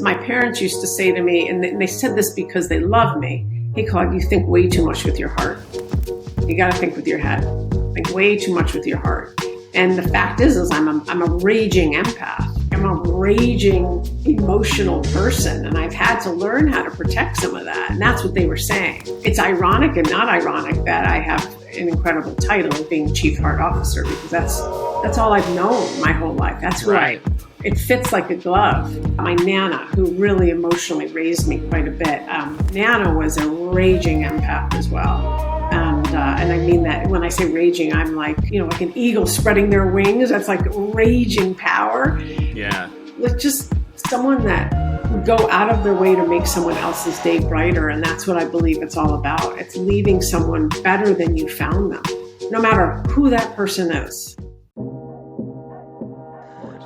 My parents used to say to me, and they said this because they love me, "Hey, Claude, you think way too much with your heart. You got to think with your head. Think way too much with your heart." And the fact is I'm a raging empath. I'm a raging emotional person, and I've had to learn how to protect some of that. And that's what they were saying. It's ironic and not ironic that I have an incredible title of being Chief Heart Officer, because that's all I've known my whole life. That's right. It fits like a glove. My Nana, who really emotionally raised me quite a bit, Nana was a raging empath as well. And I mean that when I say raging, I'm like, like an eagle spreading their wings. That's like raging power. Yeah. Like just someone that would go out of their way to make someone else's day brighter. And that's what I believe it's all about. It's leaving someone better than you found them, no matter who that person is.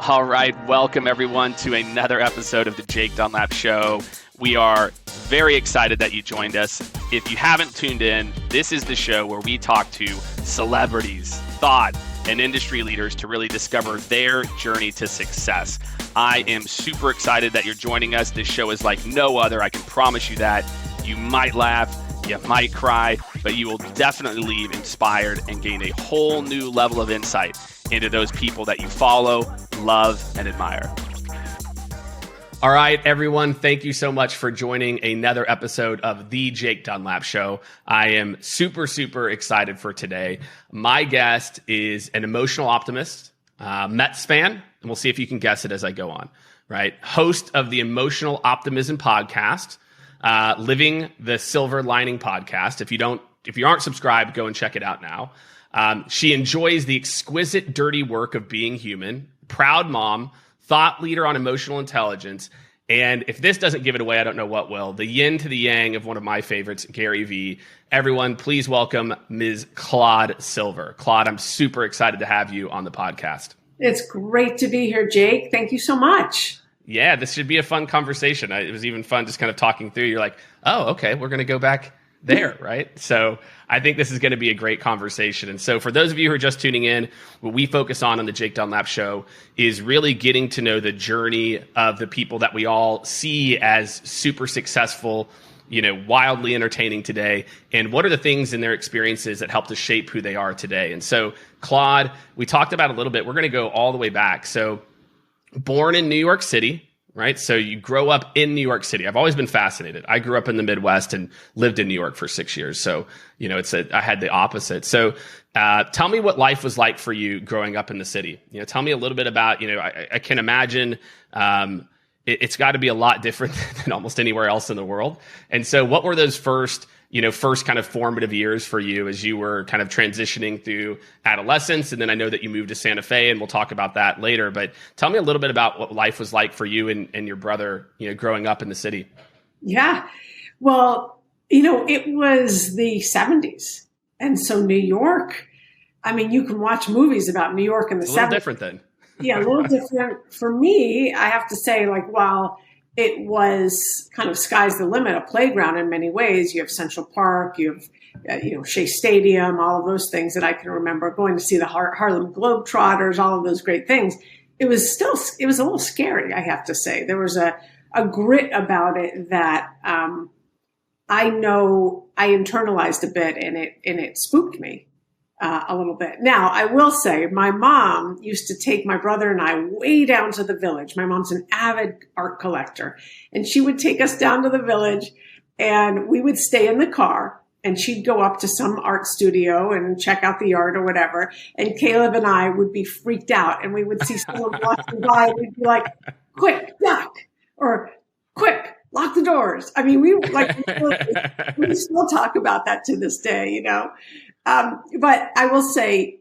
All right. Welcome, everyone, to another episode of the Jake Dunlap Show. We are very excited that you joined us. If you haven't tuned in, this is the show where we talk to celebrities, thought, and industry leaders to really discover their journey to success. I am super excited that you're joining us. This show is like no other. I can promise you that. You might laugh, you might cry, but you will definitely leave inspired and gain a whole new level of insight into those people that you follow, love, and admire. All right, everyone, thank you so much for joining another episode of the Jake Dunlap Show. I am super, super excited for today. My guest is an emotional optimist, Mets fan, and we'll see if you can guess it as I go on, right? Host of the Emotional Optimism podcast, Living the Silver Lining podcast. If you aren't subscribed, go and check it out now. She enjoys the exquisite, dirty work of being human, proud mom, thought leader on emotional intelligence. And if this doesn't give it away, I don't know what will. The yin to the yang of one of my favorites, Gary Vee. Everyone, please welcome Ms. Claude Silver. Claude, I'm super excited to have you on the podcast. It's great to be here, Jake. Thank you so much. Yeah, this should be a fun conversation. It was even fun just kind of talking through. You're like, oh, okay, we're going to go back there, right? So I think this is going to be a great conversation. And so for those of you who are just tuning in, what we focus on the Jake Dunlap Show is really getting to know the journey of the people that we all see as super successful, wildly entertaining today. And what are the things in their experiences that help to shape who they are today? And so Claude, we talked about a little bit, we're going to go all the way back. So born in New York City, right? So you grow up in New York City. I've always been fascinated. I grew up in the Midwest and lived in New York for 6 years. So, I had the opposite. So tell me what life was like for you growing up in the city. Tell me a little bit about, I can imagine it's got to be a lot different than almost anywhere else in the world. And so what were those first kind of formative years for you as you were kind of transitioning through adolescence? And then I know that you moved to Santa Fe, and we'll talk about that later. But tell me a little bit about what life was like for you and your brother, growing up in the city. Yeah. Well, it was the 70s. And so New York, you can watch movies about New York in the 70s. A little different then. Yeah, a little different. For me, I have to say, while it was kind of sky's the limit, a playground in many ways. You have Central Park, you have, Shea Stadium, all of those things that I can remember going to see the Harlem Globetrotters, all of those great things. It was a little scary, I have to say. There was a grit about it that I know I internalized a bit, and it spooked me a little bit. Now, I will say my mom used to take my brother and I way down to the village. My mom's an avid art collector, and she would take us down to the village, and we would stay in the car, and she'd go up to some art studio and check out the art or whatever. And Caleb and I would be freaked out, and we would see someone walking by, and we'd be like, quick, duck, or quick, lock the doors. We still talk about that to this day, But I will say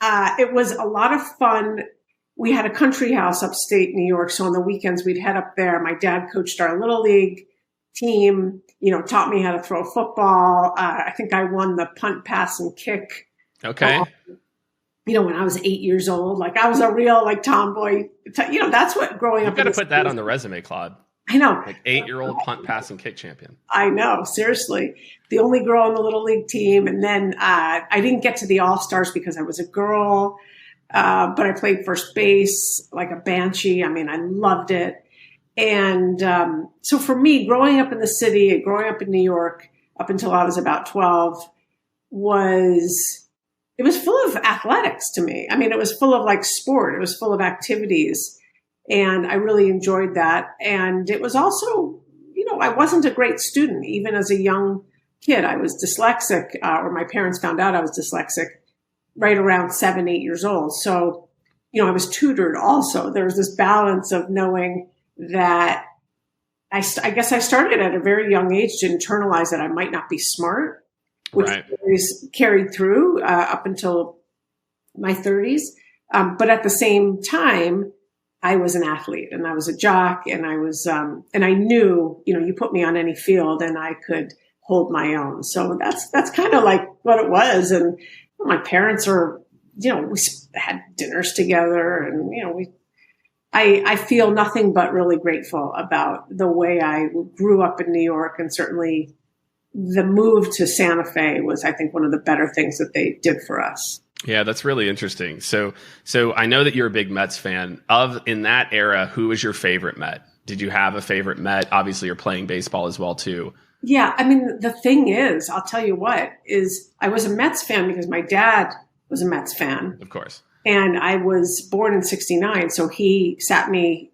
it was a lot of fun. We had a country house upstate New York. So on the weekends, we'd head up there. My dad coached our little league team, taught me how to throw a football. I think I won the punt, pass, and kick. Okay. When I was 8 years old, I was a real tomboy. That's what growing up. You've got to put that on the resume, Claude. I know. 8-year-old punt, pass, and kick champion. I know. Seriously. The only girl on the little league team. And then I didn't get to the All-Stars because I was a girl. But I played first base like a banshee. I loved it. And so for me, growing up in the city, growing up in New York, up until I was about 12, it was full of athletics to me. I mean, it was full of like sport. It was full of activities. And I really enjoyed that. And it was also, I wasn't a great student, even as a young kid. I was dyslexic, or my parents found out I was dyslexic right around 7, 8 years old. So, I was tutored also. There was this balance of knowing that I guess I started at a very young age to internalize that I might not be smart, which always carried through up until my 30s. But at the same time, I was an athlete and I was a jock, and I was, and I knew, you put me on any field and I could hold my own. So that's kind of like what it was. And my parents are, we had dinners together, and, I feel nothing but really grateful about the way I grew up in New York, and certainly the move to Santa Fe was, I think, one of the better things that they did for us. Yeah, that's really interesting. So I know that you're a big Mets fan. In that era, who was your favorite Met? Did you have a favorite Met? Obviously, you're playing baseball as well, too. Yeah, I mean, the thing is, I'll tell you what, is I was a Mets fan because my dad was a Mets fan. Of course. And I was born in 1969, so he sat me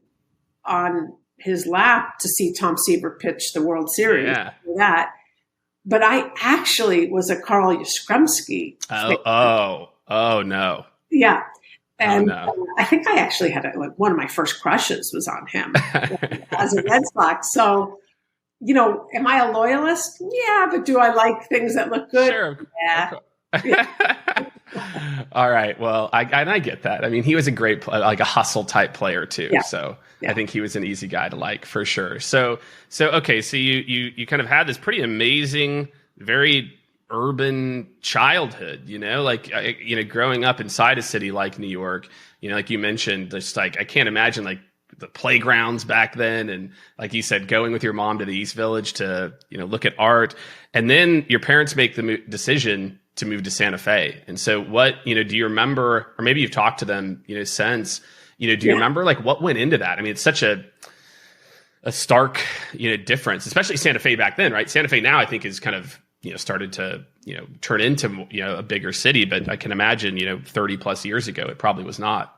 on his lap to see Tom Seaver pitch the World Series. Yeah. That. But I actually was a Carl Yastrzemski. Oh, no. Yeah. And no. I think I actually had one of my first crushes was on him as a Red Sox. So, am I a loyalist? Yeah, but do I like things that look good? Sure. Yeah. All right. Well, I get that. I mean, he was a great, like a hustle type player too. Yeah. So I think he was an easy guy to like for sure. So okay. So you kind of had this pretty amazing, very urban childhood, growing up inside a city like New York, like you mentioned, just like, I can't imagine like the playgrounds back then. And like you said, going with your mom to the East Village to, look at art. And then your parents make the decision to move to Santa Fe. And so what, do you remember, or maybe you've talked to them, since, do you remember like what went into that? I mean, it's such a stark, difference, especially Santa Fe back then, right? Santa Fe now I think is kind of, started to, turn into, a bigger city, but I can imagine, 30 plus years ago, it probably was not.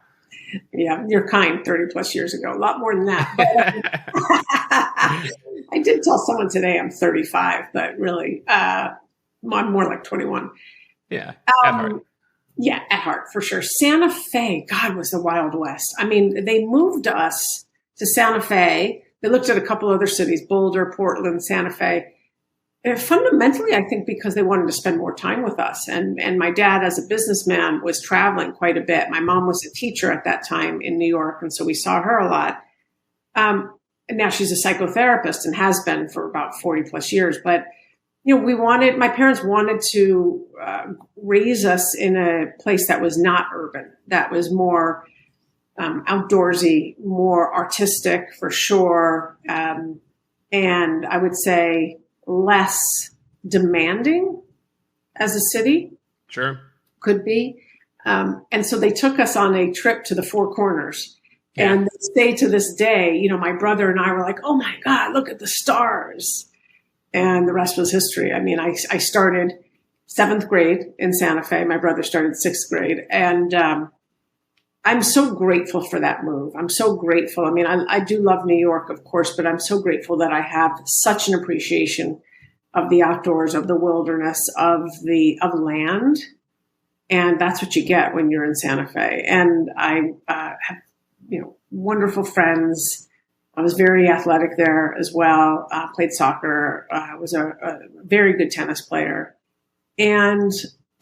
Yeah, you're kind. 30 plus years ago, a lot more than that. But, I did tell someone today I'm 35, but really, I'm more like 21. Yeah, at heart. Yeah, at heart, for sure. Santa Fe, God, was the Wild West. I mean, they moved us to Santa Fe. They looked at a couple other cities, Boulder, Portland, Santa Fe. And fundamentally, I think because they wanted to spend more time with us. And my dad, as a businessman, was traveling quite a bit. My mom was a teacher at that time in New York, and so we saw her a lot. And now she's a psychotherapist and has been for about 40 plus years. But my parents wanted to raise us in a place that was not urban, that was more outdoorsy, more artistic for sure. And I would say less demanding as a city. Sure. Could be. And so they took us on a trip to the Four Corners. Yeah. And they say to this day, my brother and I were like, oh my God, look at the stars. And the rest was history. I mean, I started 7th grade in Santa Fe. My brother started 6th grade. And I'm so grateful for that move. I'm so grateful. I mean, I do love New York, of course, but I'm so grateful that I have such an appreciation of the outdoors, of the wilderness, of land. And that's what you get when you're in Santa Fe. And I have, wonderful friends. I was very athletic there as well. Played soccer. Was a very good tennis player. And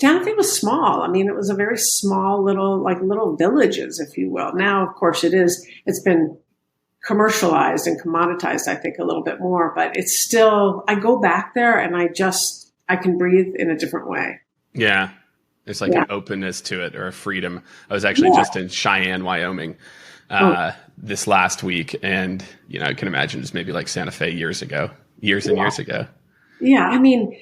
Santa Fe was small. I mean, it was a very small little villages, if you will. Now, of course, it's been commercialized and commoditized, I think, a little bit more, but it's still, I go back there and I can breathe in a different way. Yeah. There's like an openness to it, or a freedom. I was actually just in Cheyenne, Wyoming, this last week. And, I can imagine it's maybe like Santa Fe years ago. Yeah. I mean,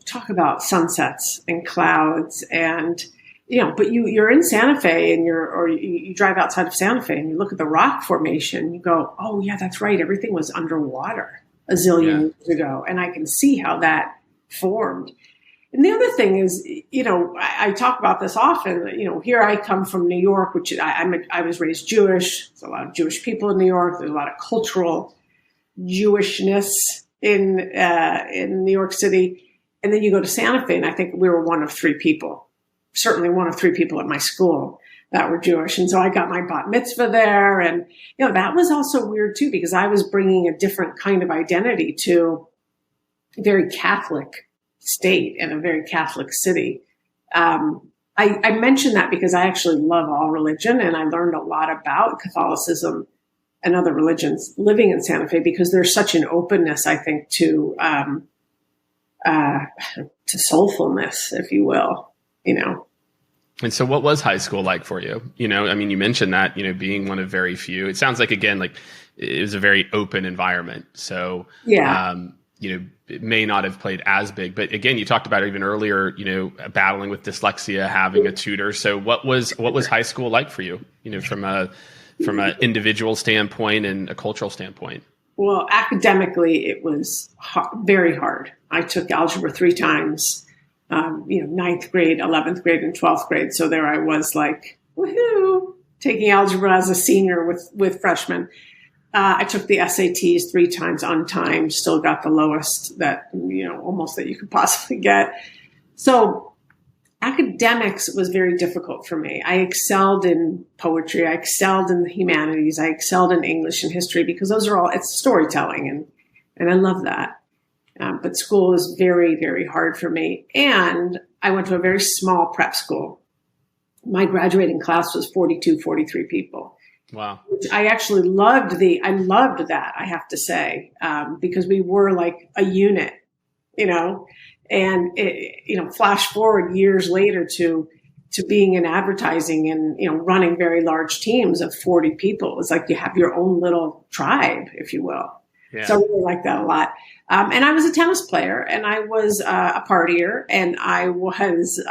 talk about sunsets and clouds and, but you're in Santa Fe and you drive outside of Santa Fe and you look at the rock formation, you go, oh yeah, that's right. Everything was underwater a zillion years ago. And I can see how that formed. And the other thing is, I talk about this often, here I come from New York, which I was raised Jewish. There's a lot of Jewish people in New York. There's a lot of cultural Jewishness in New York City. And then you go to Santa Fe, and I think we were one of three people, certainly one of three people at my school that were Jewish. And so I got my bat mitzvah there. And, that was also weird too, because I was bringing a different kind of identity to a very Catholic state and a very Catholic city. I mention that because I actually love all religion, and I learned a lot about Catholicism and other religions living in Santa Fe, because there's such an openness, I think, to soulfulness, if you will, And so what was high school like for you? You mentioned that, being one of very few, it sounds like, again, like it was a very open environment. So, it may not have played as big, but again, you talked about it even earlier, battling with dyslexia, having a tutor. So what was high school like for you, from an individual standpoint and a cultural standpoint? Well, academically, it was very hard. I took algebra 3 times, 9th grade, 11th grade, and 12th grade. So there I was like, woohoo, taking algebra as a senior with freshmen. I took the SATs 3 times on time, still got the lowest that, almost that you could possibly get. So academics was very difficult for me. I excelled in poetry. I excelled in the humanities. I excelled in English and history, because those are all, it's storytelling. And I love that. But school was very, very hard for me. And I went to a very small prep school. My graduating class was 42, 43 people. Wow. Which I actually loved that, I have to say, because we were like a unit, and flash forward years later to being in advertising and, running very large teams of 40 people. It's like you have your own little tribe, if you will. Yeah. So I really like that a lot. And I was a tennis player, and I was a partier, and I was,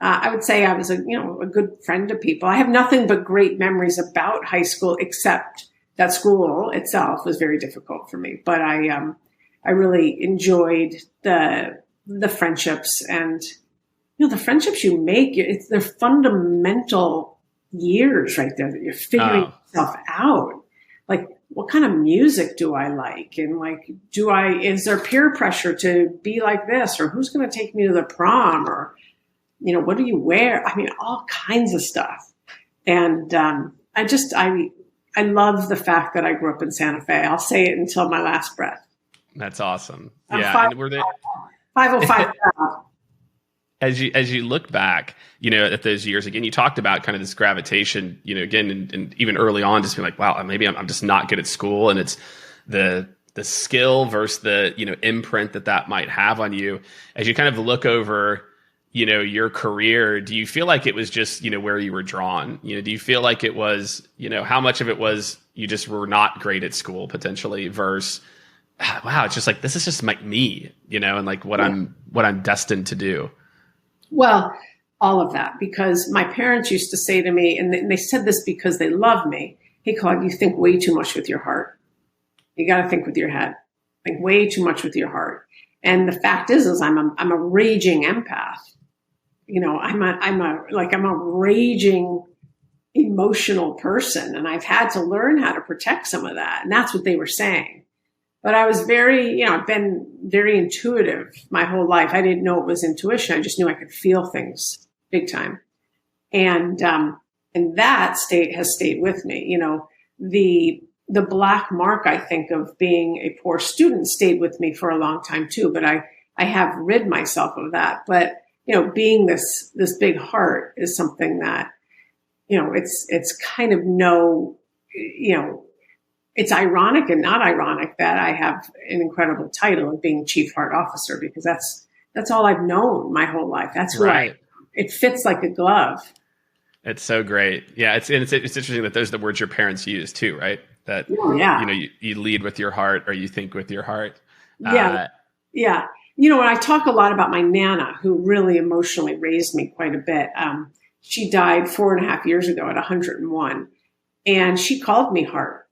I would say I was a good friend to people. I have nothing but great memories about high school, except that school itself was very difficult for me. But I really enjoyed the friendships, and the friendships you make. They're fundamental years right there that you're figuring yourself out. Like, what kind of music do I like? And like, is there peer pressure to be like this, or who's going to take me to the prom, or what do you wear? I mean, all kinds of stuff. And I love the fact that I grew up in Santa Fe. I'll say it until my last breath. That's awesome. I'm yeah. And were they 505? As you look back, at those years, again, you talked about kind of this gravitation, again, and even early on, just being like, wow, maybe I'm just not good at school. And it's the skill versus the, imprint that might have on you. As you kind of look over, your career, do you feel like it was just, where you were drawn? Do you feel like it was, how much of it was you just were not great at school potentially versus, wow, it's just like, this is just like me, and like what I'm destined to do? Well, all of that, because my parents used to say to me, and they said this because they love me, hey, Claude, you think way too much with your heart. You got to think with your head. Think way too much with your heart. And the fact is I'm a raging empath. I'm a raging emotional person, and I've had to learn how to protect some of that. And that's what they were saying. But I was I've been very intuitive my whole life. I didn't know it was intuition. I just knew I could feel things big time. And that state has stayed with me. The black mark, I think, of being a poor student stayed with me for a long time too. But I have rid myself of that. But, being this big heart is something that, it's kind of it's ironic and not ironic that I have an incredible title of being Chief Heart Officer, because that's all I've known my whole life. That's right. It fits like a glove. It's so great. Yeah. It's interesting that those are the words your parents use too, right? That, you lead with your heart, or you think with your heart. Yeah. Yeah. And I talk a lot about my Nana, who really emotionally raised me quite a bit. She died 4.5 years ago at 101. And she called me Heart.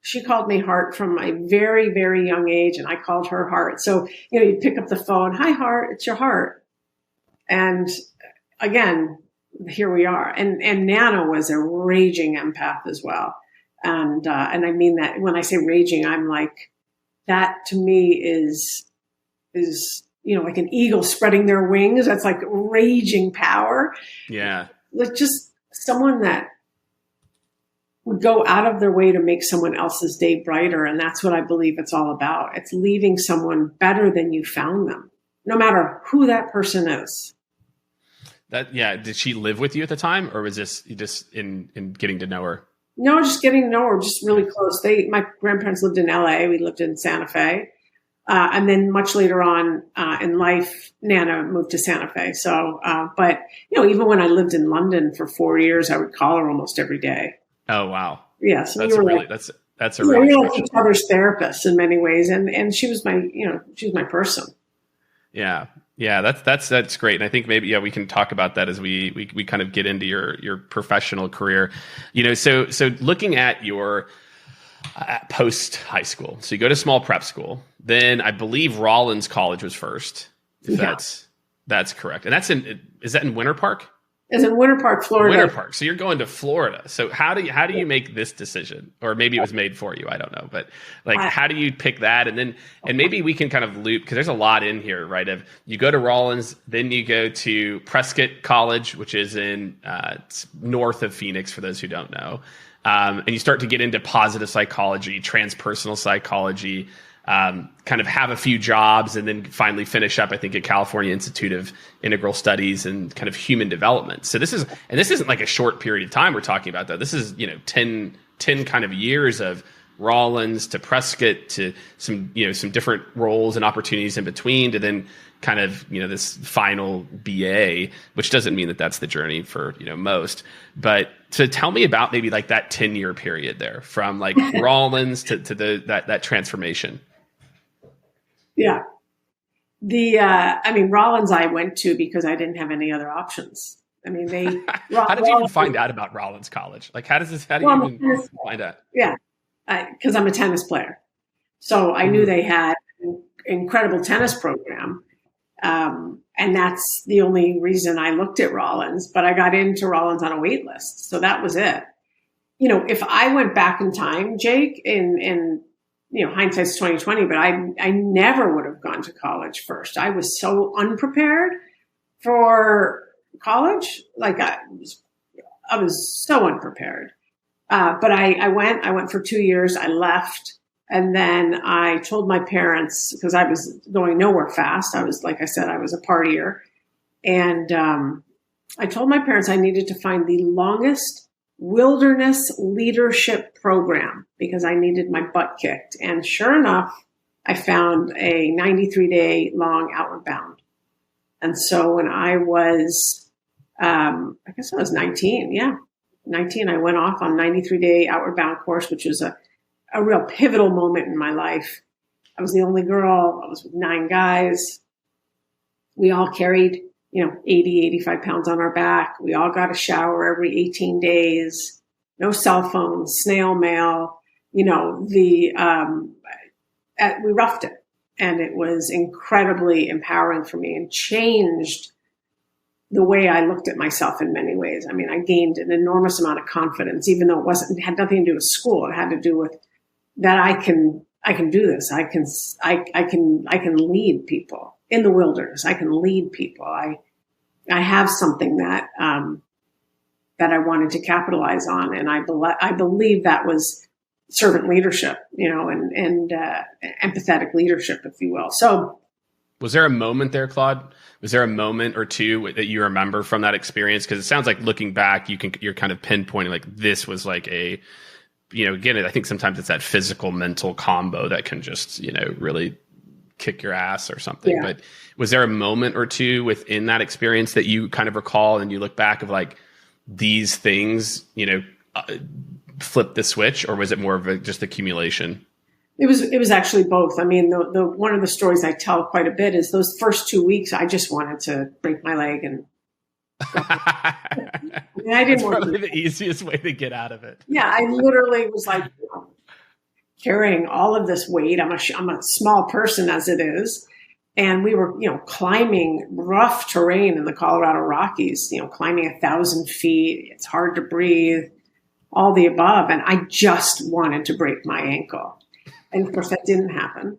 She called me Heart from a very, very young age, and I called her Heart. So, you pick up the phone, hi, Heart, it's your Heart. And again, here we are. And Nana was a raging empath as well. And I mean that when I say raging, I'm like, that to me is like an eagle spreading their wings. That's like raging power. Yeah. Like just someone that would go out of their way to make someone else's day brighter. And that's what I believe it's all about. It's leaving someone better than you found them, no matter who that person is. Did she live with you at the time, or was this just in getting to know her? No, just getting to know her, just really close. My grandparents lived in LA. We lived in Santa Fe. And then much later on in life, Nana moved to Santa Fe. So, but even when I lived in London for 4 years, I would call her almost every day. Oh, wow. Yeah. So that's a really like each other's therapists in many ways. And she was my person. Yeah. Yeah, that's great. And I think maybe, we can talk about that as we kind of get into your professional career. So looking at your post high school, so you go to small prep school, then I believe Rollins College was first. If that's correct. And is that in Winter Park? It's in Winter Park, Florida. Winter Park. So you're going to Florida. So how do you make this decision? Or maybe it was made for you. I don't know. But how do you pick that? And maybe we can kind of loop, because there's a lot in here, right? Of you go to Rollins, then you go to Prescott College, which is in north of Phoenix, for those who don't know. And you start to get into positive psychology, transpersonal psychology, kind of have a few jobs, and then finally finish up, I think, at California Institute of Integral Studies and kind of human development. So this isn't like a short period of time we're talking about, though. This is, 10 kind of years of Rollins to Prescott to some different roles and opportunities in between, to then kind of, this final BA, which doesn't mean that that's the journey for, most. But so tell me about maybe like that 10-year period there from like Rollins to that transformation. Yeah. Rollins I went to because I didn't have any other options. How did you even find out about Rollins College? Like, how do you even find out? Yeah. Because I'm a tennis player. So I knew they had an incredible tennis program. And that's the only reason I looked at Rollins, but I got into Rollins on a wait list. So that was it. If I went back in time, Jake, in hindsight's 2020, but I never would have gone to college first. I was so unprepared for college. Like I was so unprepared. But I went for 2 years. I left. And then I told my parents, because I was going nowhere fast. I was, like I said, I was a partier. And I told my parents I needed to find the longest wilderness leadership program because I needed my butt kicked. And sure enough, I found a 93-day long Outward Bound. And so when I was, I guess I was 19. Yeah, 19. I went off on 93-day Outward Bound course, which was a real pivotal moment in my life. I was the only girl. I was with 9 guys. We all carried, 80, 85 pounds on our back. We all got a shower every 18 days. No cell phones, snail mail. We roughed it. And it was incredibly empowering for me and changed the way I looked at myself in many ways. I gained an enormous amount of confidence, even though it had nothing to do with school. It had to do with that I can do this. I can lead people in the wilderness. I can lead people. I have something that I wanted to capitalize on, and I believe that was servant leadership, and empathetic leadership, if you will. So, was there a moment there, Claude? Was there a moment or two that you remember from that experience? Because it sounds like looking back, you're kind of pinpointing like this was like a, again, I think sometimes it's that physical mental combo that can just, really kick your ass or something. Yeah. But was there a moment or two within that experience that you kind of recall and you look back of like these things, flip the switch, or was it more of just accumulation? It was actually both. I mean, the one of the stories I tell quite a bit is those first 2 weeks, I just wanted to break my leg and I mean, I didn't want probably the easiest way to get out of it. Yeah, I literally was like carrying all of this weight. I'm a small person as it is. And we were, climbing rough terrain in the Colorado Rockies, climbing 1,000 feet. It's hard to breathe, all the above. And I just wanted to break my ankle. And of course, that didn't happen,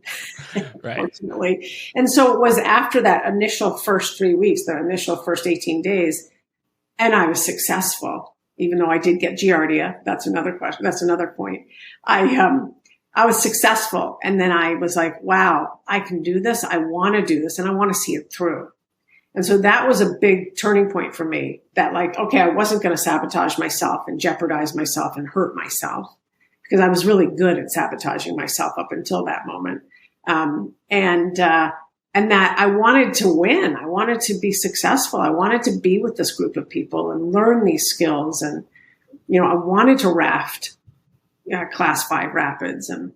right. Unfortunately. And so it was after that initial first 3 weeks, the initial first 18 days, and I was successful, even though I did get Giardia. That's another question. That's another point. I was successful. And then I was like, wow, I can do this. I want to do this and I want to see it through. And so that was a big turning point for me that okay, I wasn't going to sabotage myself and jeopardize myself and hurt myself because I was really good at sabotaging myself up until that moment. And that I wanted to win. I wanted to be successful. I wanted to be with this group of people and learn these skills. And, I wanted to raft class 5 rapids. And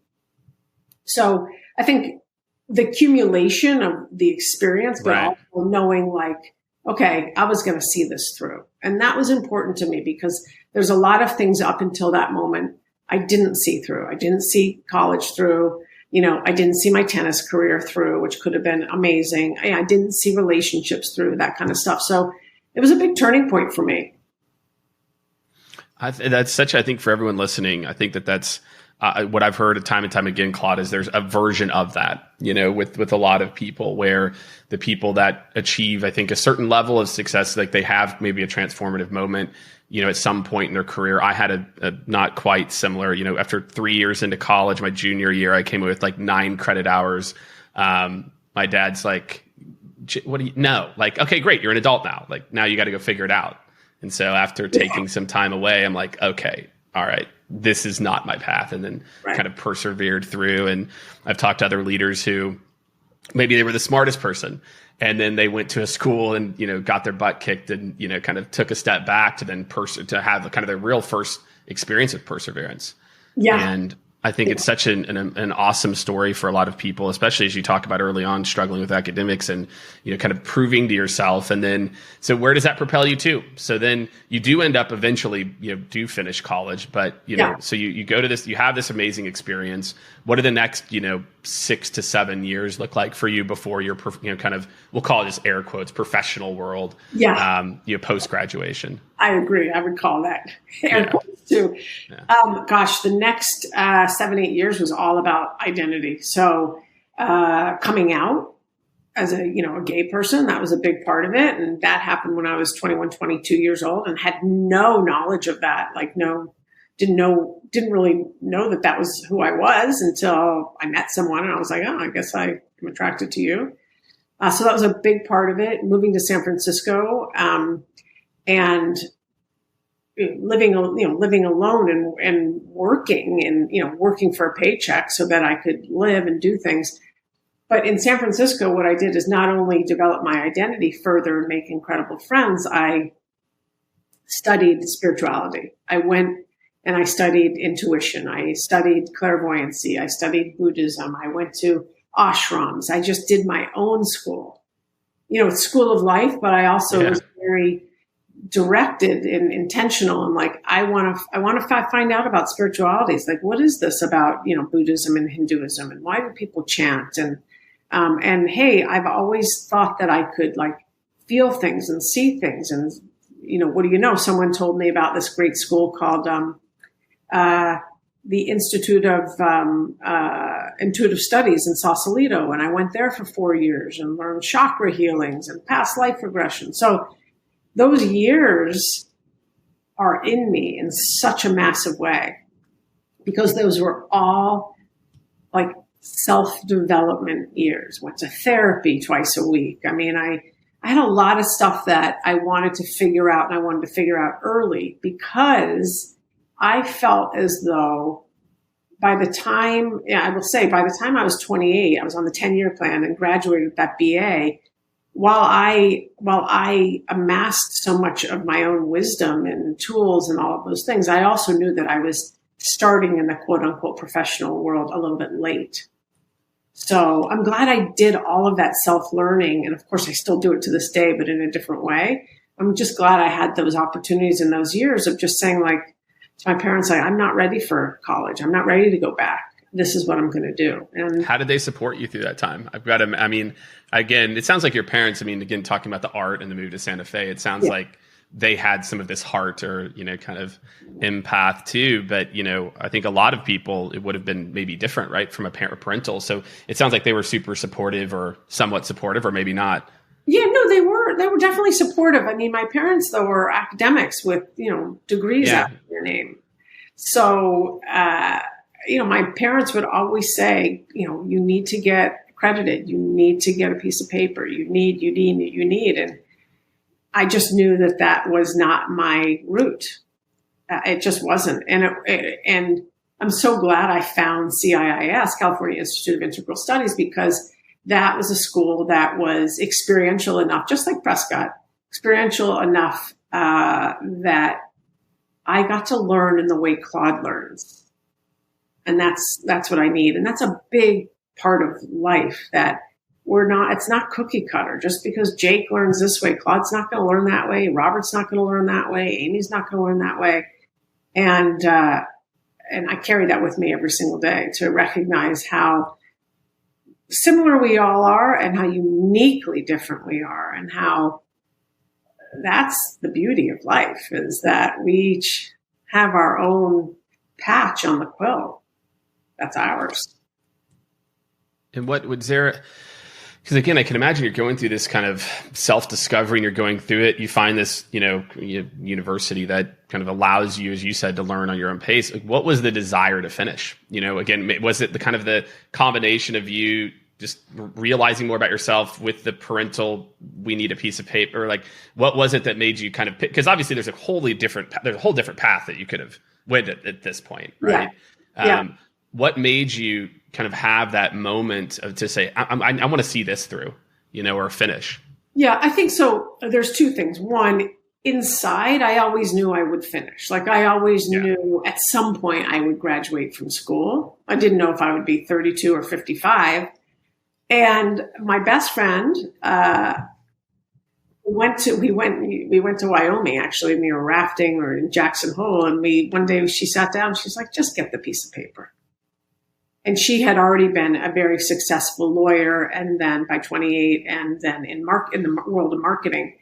so I think the accumulation of the experience, but right. also knowing okay, I was going to see this through. And that was important to me because there's a lot of things up until that moment I didn't see through. I didn't see college through. I didn't see my tennis career through, which could have been amazing. I didn't see relationships through, that kind of stuff. So it was a big turning point for me. That's such, I think for everyone listening, I think that's what I've heard time and time again, Claude, is there's a version of that, with a lot of people where the people that achieve, I think, a certain level of success, they have maybe a transformative moment, at some point in their career. I had a not quite similar, after 3 years into college, my junior year, I came away with 9 credit hours. My dad's like, what do you know? Okay, great. You're an adult now. Now you got to go figure it out. And so after taking some time away, I'm like, okay, all right, this is not my path. And then kind of persevered through. And I've talked to other leaders who maybe they were the smartest person. And then they went to a school and, got their butt kicked and, kind of took a step back to then to have kind of their real first experience with perseverance. Yeah. And I think it's such an awesome story for a lot of people, especially as you talk about early on struggling with academics and, kind of proving to yourself. And then, so where does that propel you to? So then you do end up eventually, do finish college, but, so you go to this, you have this amazing experience. What do the next, 6 to 7 years look like for you before your, kind of, we'll call it just air quotes, professional world, post-graduation? I agree. I would call that air quotes too. Yeah. Gosh, the next 7-8 years was all about identity. So coming out as a gay person, that was a big part of it. And that happened when I was 21, 22 years old and had no knowledge of that. Didn't really know that was who I was until I met someone and I was like, oh, I guess I'm attracted to you. So that was a big part of it. Moving to San Francisco and living alone and working and working for a paycheck so that I could live and do things. But in San Francisco, what I did is not only develop my identity further and make incredible friends, I studied spirituality. I went and I studied intuition. I studied clairvoyancy. I studied Buddhism. I went to ashrams. I just did my own school. It's school of life, but I also was very directed and intentional. And I want to find out about spiritualities. What is this about, Buddhism and Hinduism, and why do people chant? And hey, I've always thought that I could feel things and see things. And, what do you know? Someone told me about this great school called, the Institute of Intuitive Studies in Sausalito. And I went there for 4 years and learned chakra healings and past life regression. So those years are in me in such a massive way because those were all self-development years. Went to therapy twice a week. I mean, I had a lot of stuff that I wanted to figure out, and I wanted to figure out early because I felt as though by the time I was 28, I was on the 10-year plan and graduated with that BA. While I amassed so much of my own wisdom and tools and all of those things, I also knew that I was starting in the quote unquote professional world a little bit late. So I'm glad I did all of that self-learning. And of course, I still do it to this day, but in a different way. I'm just glad I had those opportunities in those years of just saying, like, to my parents, like, I'm not ready for college. I'm not ready to go back. This is what I'm going to do. And how did they support you through that time? Again, it sounds like your parents, again, talking about the art and the move to Santa Fe, it sounds like they had some of this heart or, kind of empath too. But, I think a lot of people, it would have been maybe different, right? From a parental. So it sounds like they were super supportive or somewhat supportive, or maybe not. Yeah, no, they were definitely supportive. My parents, though, were academics with, degrees after their name. So, my parents would always say, you need to get accredited. You need to get a piece of paper. You need. And I just knew that was not my route. It just wasn't. And I'm so glad I found CIIS, California Institute of Integral Studies, because that was a school that was experiential enough, just like Prescott, experiential enough that I got to learn in the way Claude learns. And that's what I need. And that's a big part of life, that it's not cookie cutter. Just because Jake learns this way, Claude's not going to learn that way. Robert's not going to learn that way. Amy's not going to learn that way. And I carry that with me every single day, to recognize how similar we all are and how uniquely different we are, and how that's the beauty of life, is that we each have our own patch on the quilt. That's ours. And what would there, because again, I can imagine you're going through this kind of self-discovery and you're going through it. You find this, university that kind of allows you, as you said, to learn on your own pace. Like, what was the desire to finish? Again, was it the combination of you just realizing more about yourself with the parental, we need a piece of paper? Like, what was it that made you kind of pick? Because obviously there's a whole different path that you could have went at this point, right? Yeah. What made you kind of have that moment to say, I want to see this through, or finish? Yeah, I think so. There's two things. One, inside, I always knew I would finish. Like, I always knew at some point I would graduate from school. I didn't know if I would be 32 or 55. And my best friend, we went to Wyoming, actually. We were rafting or in Jackson Hole. And one day she sat down, she's like, just get the piece of paper. And she had already been a very successful lawyer, and then by 28, and then in the world of marketing.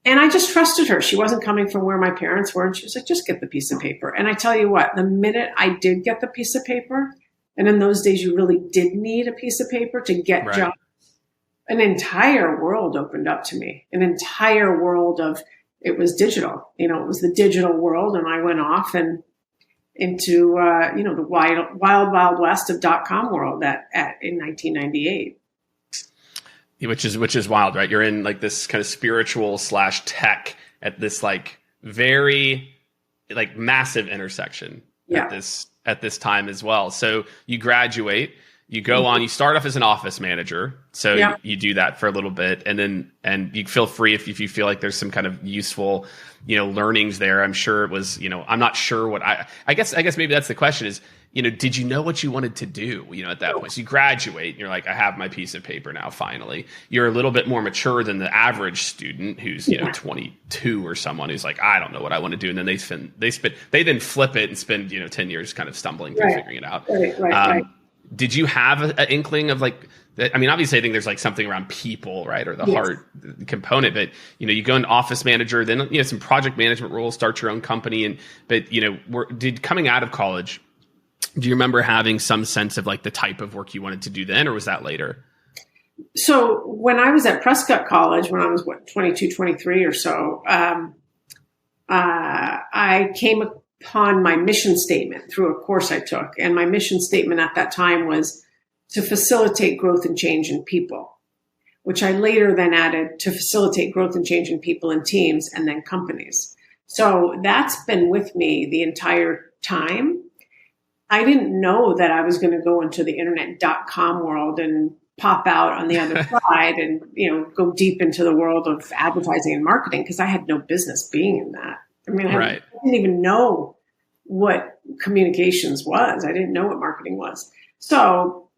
And I just trusted her. She wasn't coming from where my parents were. And she was like, just get the piece of paper. And I tell you what, the minute I did get the piece of paper, and in those days you really did need a piece of paper to get jobs, an entire world opened up to me. An entire world it was digital. It was the digital world. And I went off and into the wild west of dotcom world in 1998, which is wild, right? You're in like this kind of spiritual / tech at this like very like massive intersection at this time as well. So you graduate, you go on, you start off as an office manager. So you do that for a little bit, and you feel free if you feel like there's some kind of useful, learnings there. I'm sure it was, I'm not sure what I guess maybe that's the question is, did you know what you wanted to do, at that point? So you graduate and you're like, I have my piece of paper now, finally. You're a little bit more mature than the average student who's, 22 or someone who's like, I don't know what I want to do. And then they then flip it and spend, 10 years kind of stumbling through figuring it out. Right. Did you have an inkling of like, obviously I think there's like something around people, right? Or the heart component, but you go into office manager, then, some project management roles, start your own company. But coming out of college, do you remember having some sense of like the type of work you wanted to do then, or was that later? So when I was at Prescott College, when I was 22, 23 or so, I came upon my mission statement through a course I took. And my mission statement at that time was to facilitate growth and change in people, which I later then added to facilitate growth and change in people and teams and then companies. So that's been with me the entire time. I didn't know that I was going to go into the internet .com world and pop out on the other side and, go deep into the world of advertising and marketing, because I had no business being in that. I didn't even know what communications was. I didn't know what marketing was. So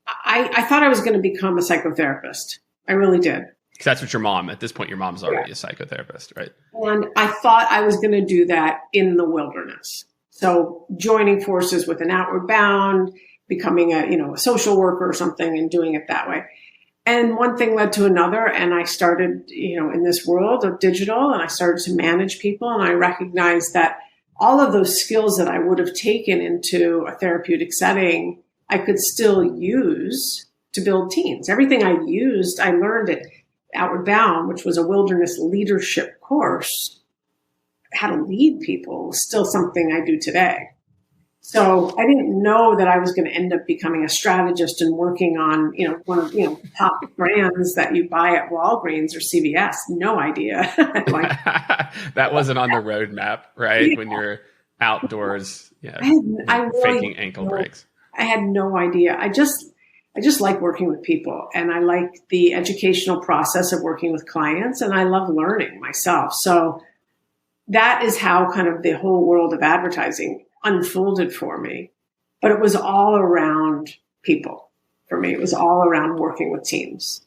I thought I was going to become a psychotherapist. I really did. Because that's what at this point, your mom's already a psychotherapist, right? And I thought I was going to do that in the wilderness. So joining forces with an Outward Bound, becoming a social worker or something and doing it that way. And one thing led to another. And I started, in this world of digital, and I started to manage people. And I recognized that all of those skills that I would have taken into a therapeutic setting, I could still use to build teams. Everything I used, I learned at Outward Bound, which was a wilderness leadership course, how to lead people, was still something I do today. So I didn't know that I was going to end up becoming a strategist and working on, one of, top brands that you buy at Walgreens or CVS. No idea. That wasn't on the roadmap, right? Yeah. When you're outdoors, faking ankle breaks. I had no idea. I just like working with people, and I like the educational process of working with clients, and I love learning myself. So that is how kind of the whole world of advertising unfolded for me. But it was all around people for me. It was all around working with teams.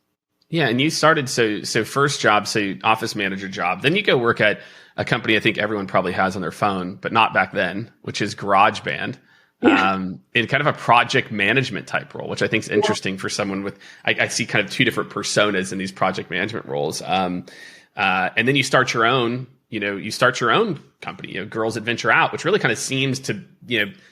Yeah. And you started, so first job, so office manager job, then you go work at a company I think everyone probably has on their phone, but not back then, which is GarageBand. Yeah. In kind of a project management type role, which I think is interesting for someone with, I see kind of two different personas in these project management roles. And then you start your own company, Girls Adventure Out, which really kind of seems to,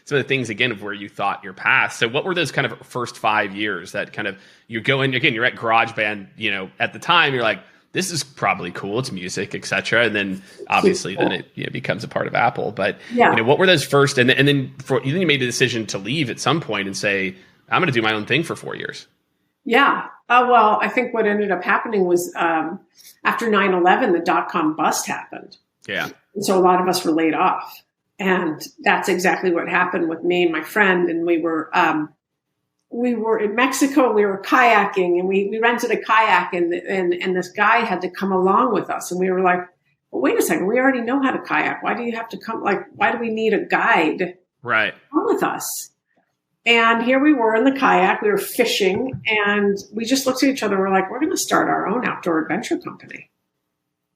some of the things again of where you thought your path. So what were those kind of first 5 years that kind of you go in, again, you're at GarageBand, at the time you're like, this is probably cool. It's music, et cetera. And then obviously then it becomes a part of Apple. But what were those first? And then you made the decision to leave at some point and say, I'm going to do my own thing for 4 years. Yeah. Well, I think what ended up happening was after 9/11, the dotcom bust happened. Yeah. And so a lot of us were laid off. And that's exactly what happened with me and my friend. And we were in Mexico, and we were kayaking, and we rented a kayak, and this guy had to come along with us. And we were like, well, wait a second, we already know how to kayak. Why do you have to come? Why do we need a guide? Right. Come with us. And here we were in the kayak, we were fishing, and we just looked at each other. And we're like, we're going to start our own outdoor adventure company.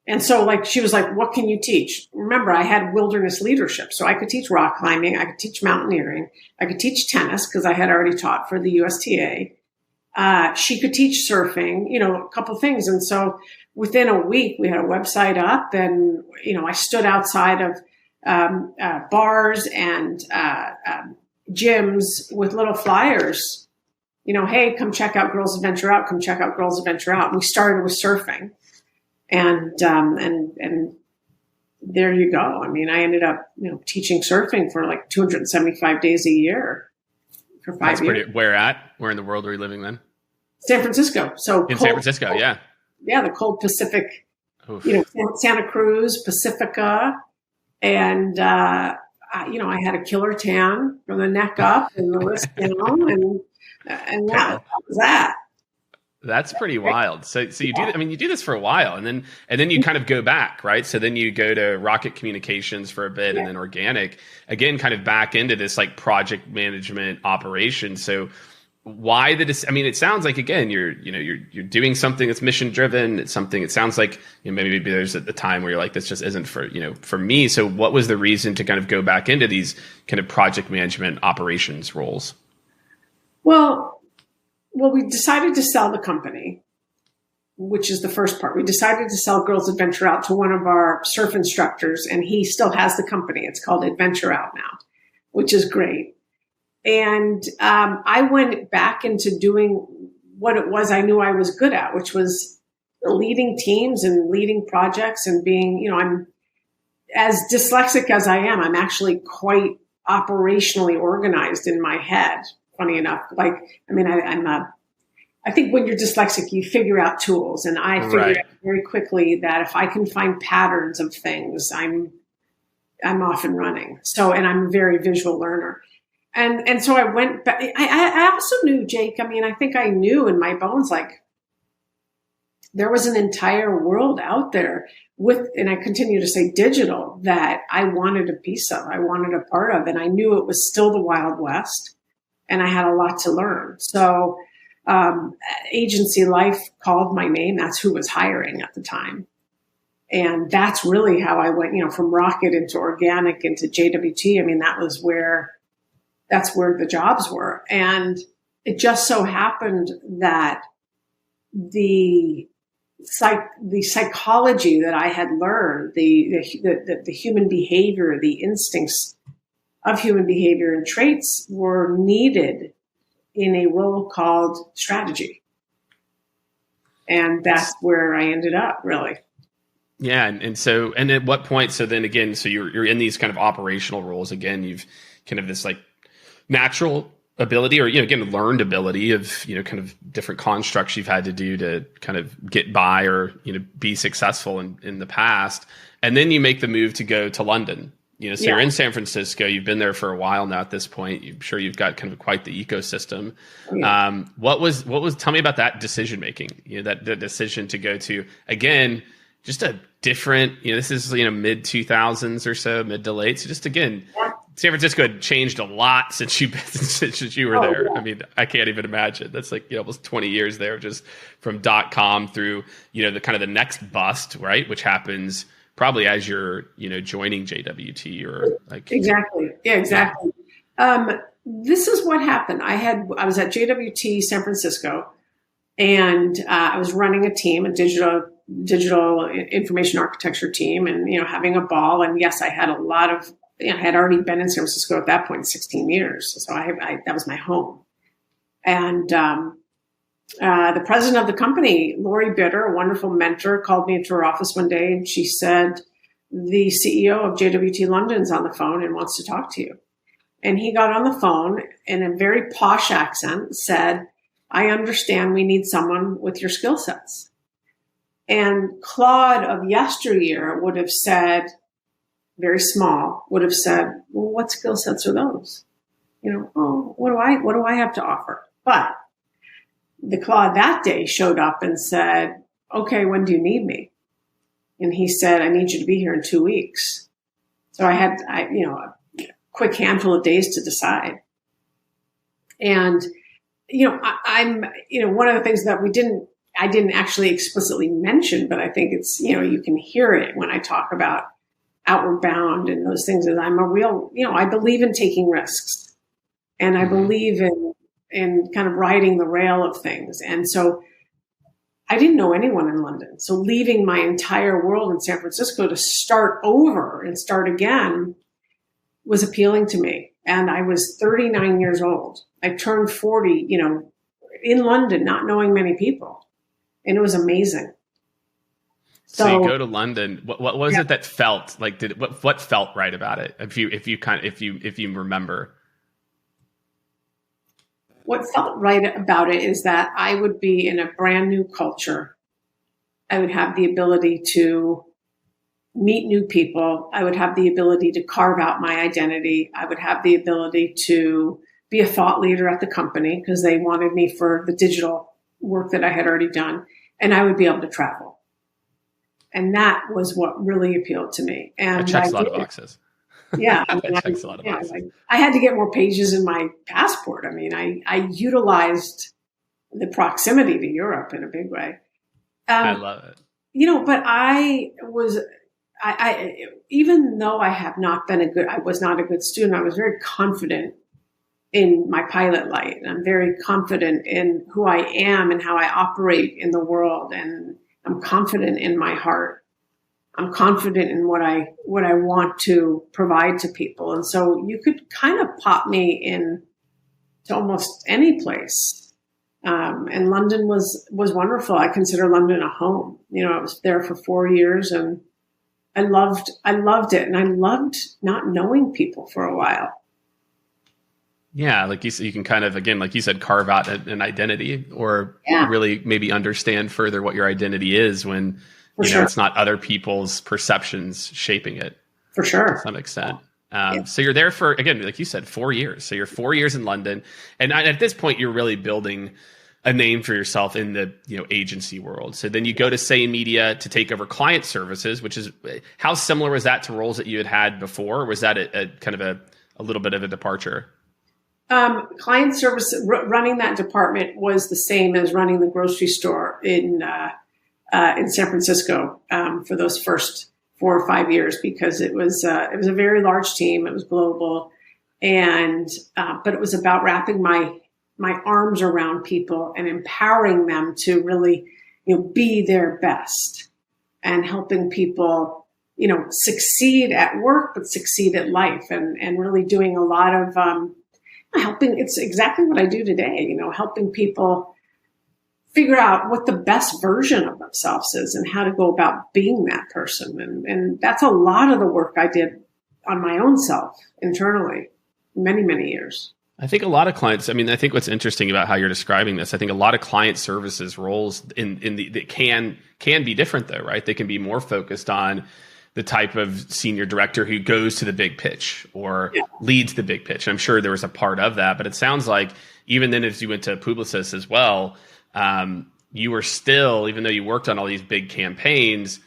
And so she was like, what can you teach? Remember, I had wilderness leadership. So I could teach rock climbing. I could teach mountaineering. I could teach tennis because I had already taught for the USTA. She could teach surfing, a couple things. And so within a week, we had a website up, and, I stood outside of bars and gyms with little flyers, hey, come check out Girls Adventure Out. Come check out Girls Adventure Out. And we started with surfing. And there you go. I mean, I ended up, teaching surfing for 275 days a year for 5 years. Where in the world are we living then? San Francisco. So in San Francisco, yeah. Yeah, the cold Pacific, Santa Cruz, Pacifica. And, I had a killer tan from the neck up and the wrist down, and that was that. That's pretty wild. So you do, you do this for a while, and then you kind of go back, right? So then you go to Rocket Communications for a bit, and then Organic, again, kind of back into this project management operation. So why it sounds like, again, you're doing something that's mission driven. It's something, it sounds like, maybe there's at the time where you're like, this just isn't for me. So what was the reason to kind of go back into these kind of project management operations roles? Well, we decided to sell the company, which is the first part. We decided to sell Girls Adventure Out to one of our surf instructors, and he still has the company. It's called Adventure Out now, which is great. And I went back into doing what it was I knew I was good at, which was leading teams and leading projects and being, I'm as dyslexic as I am, I'm actually quite operationally organized in my head. Funny enough, I think when you're dyslexic, you figure out tools, and I figured out very quickly that if I can find patterns of things, I'm off and running. So, and I'm a very visual learner. And so I went back. I also knew, Jake, I think I knew in my bones, there was an entire world out there and I continue to say digital, that I wanted a piece of, I wanted a part of, and I knew it was still the Wild West, and I had a lot to learn. So agency life called my name. That's who was hiring at the time. And that's really how I went, from Rocket into organic into JWT. I mean, that's where the jobs were. And it just so happened that the psychology that I had learned, the human behavior, the instincts of human behavior and traits were needed in a role called strategy. And that's where I ended up, really. Yeah. And at what point, so you're in these kind of operational roles. Again, you've kind of this like natural ability, or, again, learned ability of, kind of different constructs you've had to do to kind of get by or, be successful in the past. And then you make the move to go to London, so you're in San Francisco, you've been there for a while now at this point. I'm sure you've got kind of quite the ecosystem. Yeah. Tell me about that decision making, that the decision to go to, again, just a different, this is, mid 2000s or so, mid to late. So just again, San Francisco had changed a lot since you were there. Yeah. I mean, I can't even imagine. That's like almost 20 years there, just from .com through the kind of the next bust, right? Which happens probably as you're joining JWT or like exactly. Yeah, exactly. This is what happened. I was at JWT San Francisco, and I was running a team, a digital information architecture team, and having a ball. And yes, I had a lot of. I had already been in San Francisco at that point, 16 years. So that was my home. And the president of the company, Lori Bitter, a wonderful mentor, called me into her office one day, and she said, the CEO of JWT London is on the phone and wants to talk to you. And he got on the phone in a very posh accent, said, I understand we need someone with your skill sets. And Claude of yesteryear would have said, very small, would have said, well, what skill sets are those? What do I have to offer? But the Claude that day showed up and said, okay, when do you need me? And he said, I need you to be here in 2 weeks. So I had a quick handful of days to decide. And, I'm one of the things that I didn't actually explicitly mention, but I think it's, you can hear it when I talk about outward bound and those things, is I'm a real, I believe in taking risks, and I believe in kind of riding the rail of things. And so I didn't know anyone in London. So leaving my entire world in San Francisco to start over and start again was appealing to me. And I was 39 years old. I turned 40, in London, not knowing many people. And it was amazing. So you go to London. What was it that felt like? What felt right about it? If you remember, what felt right about it is that I would be in a brand new culture. I would have the ability to meet new people. I would have the ability to carve out my identity. I would have the ability to be a thought leader at the company because they wanted me for the digital work that I had already done, and I would be able to travel. And that was what really appealed to me. And that checks a lot of boxes. Yeah. That checks a lot of boxes. I had to get more pages in my passport. I mean, I utilized the proximity to Europe in a big way. I love it. But I even though I was not a good student, I was very confident in my pilot light. And I'm very confident in who I am and how I operate in the world. And I'm confident in my heart. I'm confident in what I want to provide to people. And so you could kind of pop me in to almost any place. And London was wonderful. I consider London a home. I was there for 4 years, and I loved it. And I loved not knowing people for a while. Yeah, like you said, you can kind of, again, like you said, carve out an identity, or really maybe understand further what your identity is when it's not other people's perceptions shaping it. For sure, to some extent. So you're there for, again, like you said, 4 years. So you're 4 years in London, and at this point, you're really building a name for yourself in the agency world. So then you go to SAYMedia to take over client services, which is how similar was that to roles that you had before? Or was that a kind of a little bit of a departure? Client service, running that department was the same as running the grocery store in San Francisco for those first 4 or 5 years, because it was a very large team. It was global, and but it was about wrapping my arms around people and empowering them to really be their best, and helping people succeed at work but succeed at life, and really doing a lot of helping. It's exactly what I do today, helping people figure out what the best version of themselves is and how to go about being that person. And that's a lot of the work I did on my own self internally, many, many years. I think a lot of clients, I think what's interesting about how you're describing this, I think a lot of client services roles that can be different though, right? They can be more focused on the type of senior director who goes to the big pitch or leads the big pitch. And I'm sure there was a part of that, but it sounds like even then, as you went to Publicis as well, you were still, even though you worked on all these big campaigns,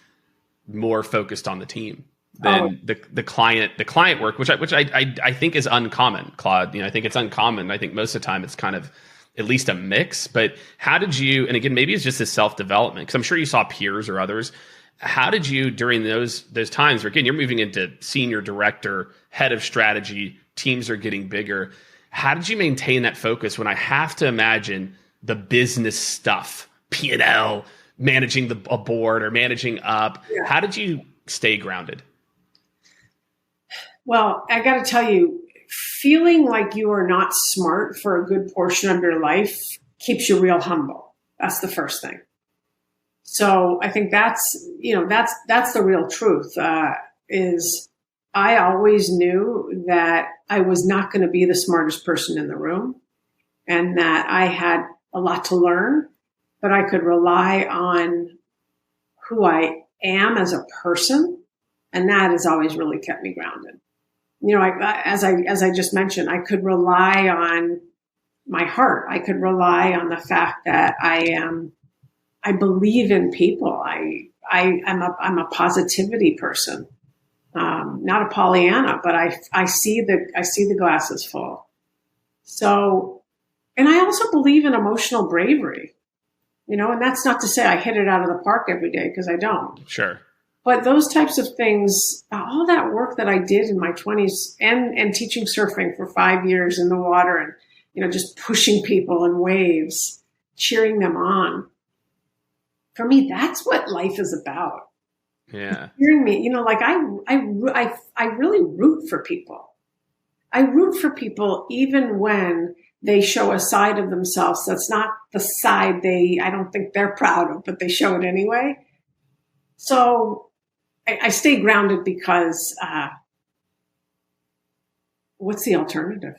more focused on the team than the client work, which I think is uncommon, Claude. I think it's uncommon. I think most of the time it's kind of at least a mix. But how did you? And again, maybe it's just a self-development, because I'm sure you saw peers or others. How did you, during those times where, again, you're moving into senior director, head of strategy, teams are getting bigger, how did you maintain that focus when I have to imagine the business stuff, P&L, managing a board or managing up? Yeah. How did you stay grounded? Well, I got to tell you, feeling like you are not smart for a good portion of your life keeps you real humble. That's the first thing. So I think that's the real truth, is I always knew that I was not going to be the smartest person in the room, and that I had a lot to learn, but I could rely on who I am as a person. And that has always really kept me grounded. As I just mentioned, I could rely on my heart. I could rely on the fact that I believe in people. I'm a positivity person, not a Pollyanna, but I see the glasses full. So, and I also believe in emotional bravery, and that's not to say I hit it out of the park every day, because I don't. Sure. But those types of things, all that work that I did in my 20s and teaching surfing for 5 years in the water, and just pushing people in waves, cheering them on. For me, that's what life is about. Yeah. Hearing me, I really root for people. I root for people even when they show a side of themselves that's not the side I don't think they're proud of, but they show it anyway. So I stay grounded because what's the alternative?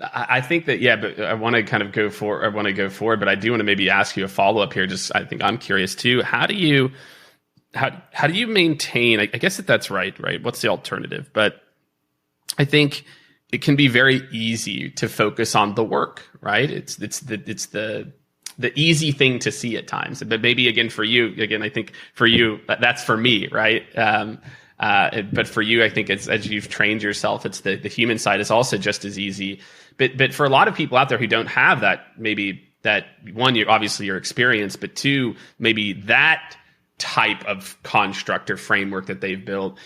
I think that, but I want to kind of go forward, but I do want to maybe ask you a follow-up here. I think I'm curious too. How do you maintain, I guess that's right? What's the alternative? But I think it can be very easy to focus on the work, right? It's the easy thing to see at times. But maybe for you, I think for you, that's for me, right? But for you, I think as you've trained yourself, it's the human side is also just as easy. But for a lot of people out there who don't have that, maybe that one, obviously your experience, but two, maybe that type of construct or framework that they've built,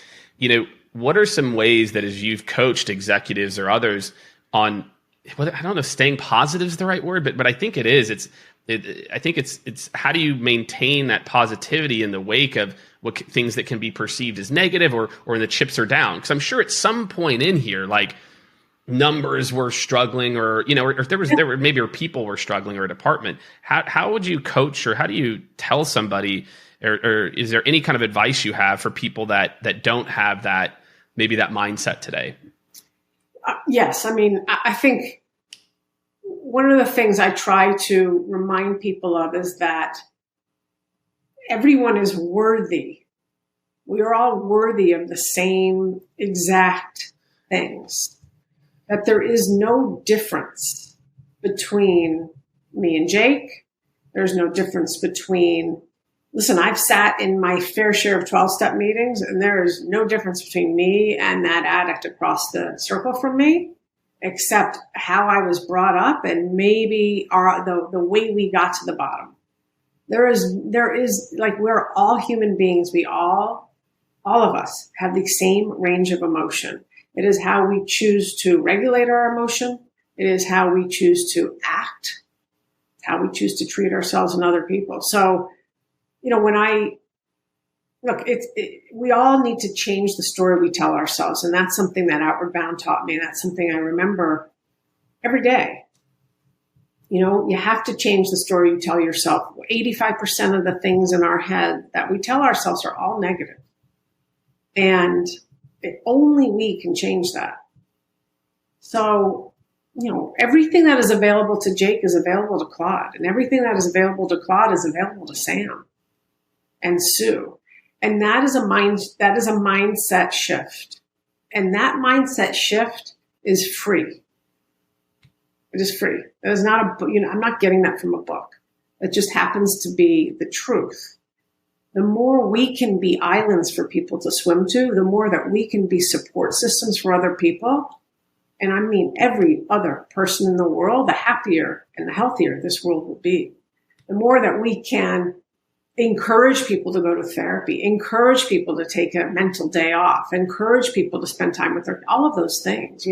what are some ways that as you've coached executives or others on, I don't know if staying positive is the right word, but I think it is. I think it's how do you maintain that positivity in the wake of things that can be perceived as negative or when the chips are down? Because I'm sure at some point in here, like numbers were struggling, or if there were maybe people were struggling, or a department. How would you coach, or how do you tell somebody, or is there any kind of advice you have for people that don't have that mindset today? Yes, I think one of the things I try to remind people of is that everyone is worthy. We are all worthy of the same exact things. That there is no difference between me and Jake. There's no difference between, listen, I've sat in my fair share of 12-step meetings, and there is no difference between me and that addict across the circle from me, except how I was brought up and maybe the way we got to the bottom. There is like, we're all human beings. We all of us have the same range of emotion. It is how we choose to regulate our emotion. It is how we choose to act, how we choose to treat ourselves and other people. So, we all need to change the story we tell ourselves. And that's something that Outward Bound taught me. That's something I remember every day. You have to change the story you tell yourself. 85% of the things in our head that we tell ourselves are all negative. And only we can change that. So, everything that is available to Jake is available to Claude, and everything that is available to Claude is available to Sam and Sue. And that is a mindset shift. And that mindset shift is free. It is free. It is not I'm not getting that from a book. It just happens to be the truth. The more we can be islands for people to swim to, the more that we can be support systems for other people. And I mean every other person in the world, the happier and the healthier this world will be. The more that we can encourage people to go to therapy, encourage people to take a mental day off, encourage people to spend time with all of those things,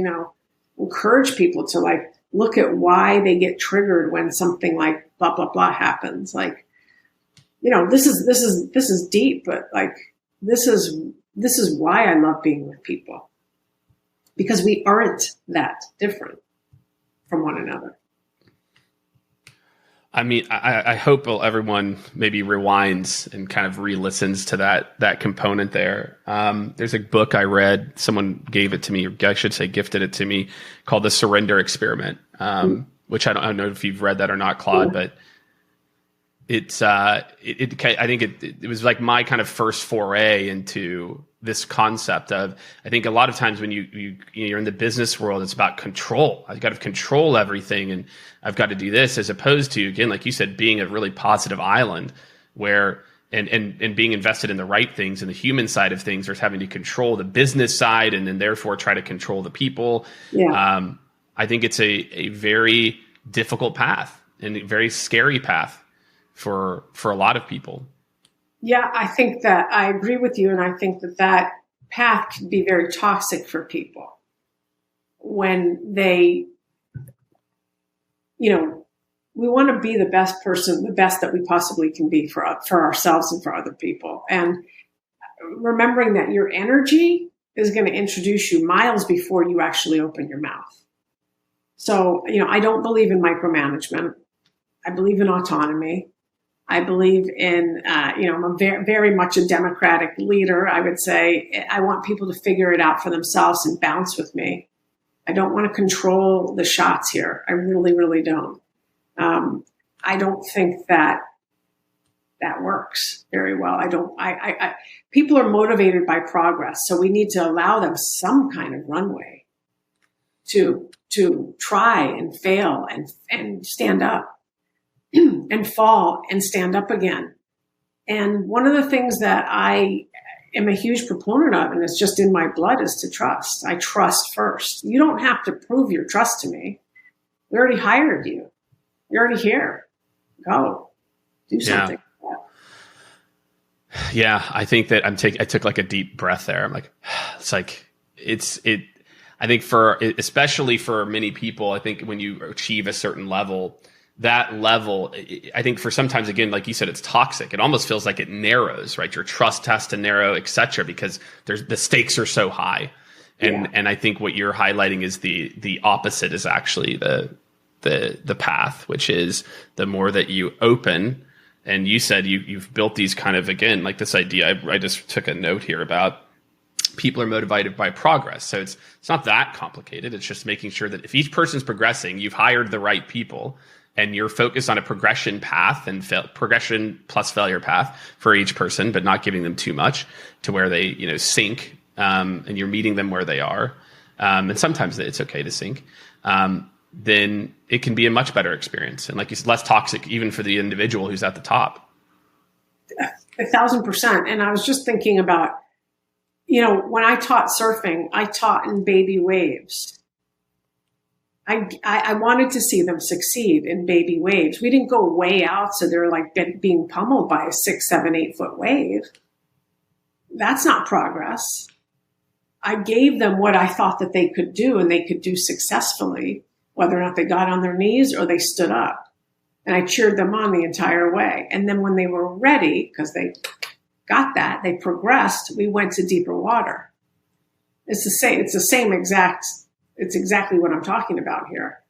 encourage people to look at why they get triggered when something like blah, blah, blah happens. This is deep, but this is why I love being with people, because we aren't that different from one another. I mean, I hope everyone maybe rewinds and kind of re-listens to that component there. There's a book I read, someone gave it to me, or I should say gifted it to me, called The Surrender Experiment, which I don't know if you've read that or not, Claude, but it's I think it was like my kind of first foray into this concept of, I think a lot of times when you're in the business world, it's about control. I've got to control everything, and I've got to do this, as opposed to, again, like you said, being a really positive island where and being invested in the right things and the human side of things versus having to control the business side and then therefore try to control the people. Yeah. I think it's a very difficult path and a very scary path for a lot of people. Yeah, I think that I agree with you. And I think that path can be very toxic for people when they, we want to be the best person, the best that we possibly can be for ourselves and for other people. And remembering that your energy is going to introduce you miles before you actually open your mouth. So, I don't believe in micromanagement. I believe in autonomy. I believe in, I'm a very much a democratic leader. I would say I want people to figure it out for themselves and bounce with me. I don't want to control the shots here. I really, really don't. I don't think that works very well. People are motivated by progress, so we need to allow them some kind of runway to try and fail and stand up. And fall and stand up again. And one of the things that I am a huge proponent of, and it's just in my blood, is to trust. I trust first. You don't have to prove your trust to me. We already hired you. You're already here. Go. Do something. Yeah, I think that I took like a deep breath there. I'm like, I think especially for many people, I think when you achieve a certain level, that level, I think for sometimes, again, like you said, it's toxic. It almost feels like it narrows, right? Your trust has to narrow, et cetera, because the stakes are so high. And I think what you're highlighting is the opposite is actually the path, which is the more that you open. And you said you've built these kind of, again, like this idea, I just took a note here about people are motivated by progress. So it's not that complicated. It's just making sure that if each person's progressing, you've hired the right people, and you're focused on a progression path and progression plus failure path for each person, but not giving them too much to where they, sink, and you're meeting them where they are. And sometimes it's okay to sink. then it can be a much better experience. And like you said, less toxic even for the individual who's at the top. 1,000%. And I was just thinking about, when I taught surfing, I taught in baby waves. I wanted to see them succeed in baby waves. We didn't go way out so they're like being pummeled by a 6, 7, 8 foot wave. That's not progress. I gave them what I thought that they could do and they could do successfully, whether or not they got on their knees or they stood up. And I cheered them on the entire way. And then when they were ready, because they got that, they progressed, we went to deeper water. It's exactly what I'm talking about here.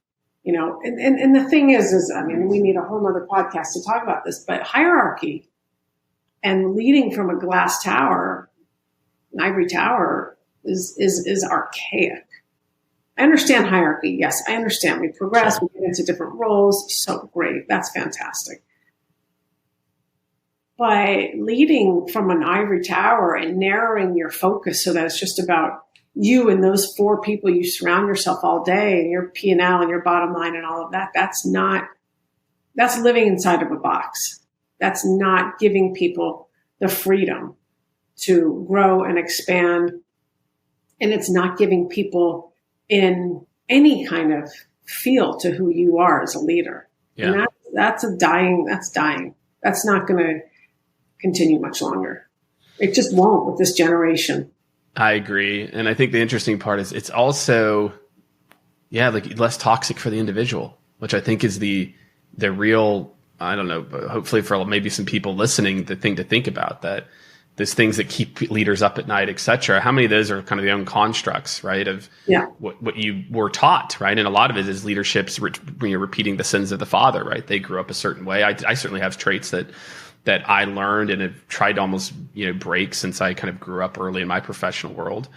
And the thing is, we need a whole other podcast to talk about this, but hierarchy and leading from a glass tower, an ivory tower is archaic. I understand hierarchy. Yes, I understand. We progress, we get into different roles. So great. That's fantastic. But leading from an ivory tower and narrowing your focus so that it's just about you and those 4 people you surround yourself all day and your P&L and your bottom line and all of that, that's living inside of a box. That's not giving people the freedom to grow and expand. And it's not giving people in any kind of feel to who you are as a leader. Yeah. And that's dying. That's not going to continue much longer. It just won't with this generation. I agree. And I think the interesting part is it's also, like less toxic for the individual, which I think is the real, I don't know, but hopefully for maybe some people listening, the thing to think about, that there's things that keep leaders up at night, et cetera. How many of those are kind of their own constructs, right? Of what you were taught, right? And a lot of it is leadership's when you're repeating the sins of the father, right? They grew up a certain way. I certainly have traits that I learned and have tried to almost, break since I kind of grew up early in my professional world.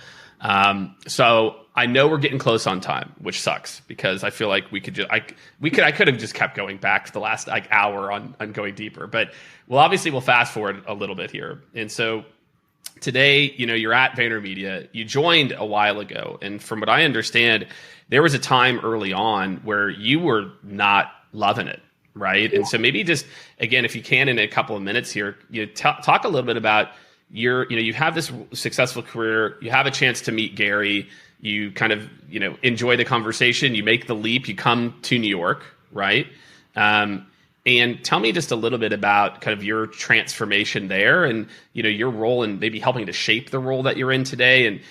So I know we're getting close on time, which sucks because I feel like I could have just kept going back to the last hour on going deeper, but we'll fast forward a little bit here. And so today, you're at VaynerMedia, you joined a while ago. And from what I understand, there was a time early on where you were not loving it. Right. And so maybe just, again, if you can, in a couple of minutes here, talk a little bit about you have this successful career, you have a chance to meet Gary, you kind of, enjoy the conversation, you make the leap, you come to New York. Right. And tell me just a little bit about kind of your transformation there and, your role in maybe helping to shape the role that you're in today and,